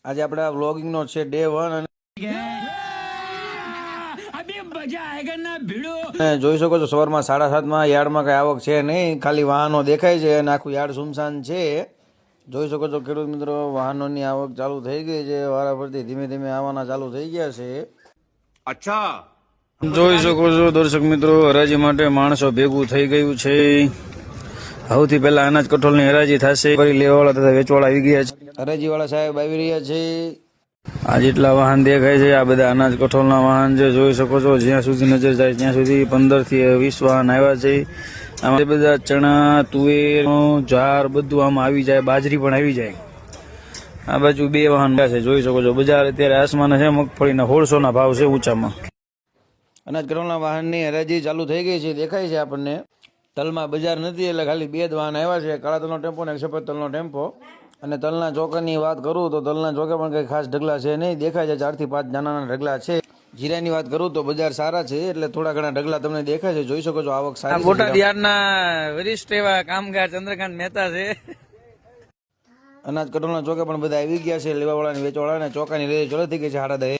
આજે આપણે આ વ્લોગિંગ નો છે ડે 1 અને જોઈ શકો છો સવારમાં 7:30 યાર્ડમાં કઈ આવક છે નહીં, ખાલી વાહનો દેખાય છે અને આખું યાર્ડ સુમસાન છે. જોઈ શકો છો ખેડૂત મિત્રો, વાહનોની આવક ચાલુ થઈ ગઈ છે, વારાફરતી ધીમે ધીમે આવવાના ચાલુ થઈ ગયા છે. અચ્છા, જોઈ શકો છો દર્શક મિત્રો, હરાજી માટે માણસો ભેગું થઈ ગયું છે. સૌથી પહેલા અનાજ કઠોળની હરાજી થશે. ફરી લેવાવાળા તથા વેચવાળા આવી ગયા છે. હરાજી વાળા સાહેબ આવી રહ્યા છે. આ જેટલા વાહન દેખાય છે આ બધા અનાજ કઠોળના વાહન છે. જોઈ શકો છો જ્યાં સુધી નજર જાય ત્યાં સુધી 15 થી 20 વાહન આવ્યા છે. આમાં બધા ચણા, તુવેર, જાર બધું આમાં આવી જાય, બાજરી પણ આવી જાય. આ બાજુ 2 વાહન છે. જોઈ શકો છો બજાર અત્યારે આસમાન છે. મગફળીના 1600 ના ભાવ છે ઊંચામાં. અનાજ કઠોળના વાહનની હરાજી ચાલુ થઈ ગઈ છે, દેખાય છે આપણને. તલમાં બજાર નથી એટલે ખાલી 2 જ વાહન આવ્યા છે, કાળા તલનો ટેમ્પો અને સફેદ તલનો ટેમ્પો. અને તલના ચોકાની વાત કરું તો તલના ચોકે પણ કંઈ ખાસ ઢગલા છે નહીં, દેખાય છે 4 થી 5 નાના ઢગલા છે. જીરાની વાત કરું તો બજાર સારા છે એટલે થોડા ઘણા ઢગલા તમને દેખાય છે. જોઈ શકો છો આવક સારી. બોટાદ યાર્ડના વરિષ્ઠ એવા કામગાર ચંદ્રકાંત મહેતા છે. અનાજ કઠોળના ચોકે પણ બધા આવી ગયા છે. લેવાવાળા અને વેચવાળા અને ચોકાની રેલી ચાલુ થઈ ગઈ છે 10:30.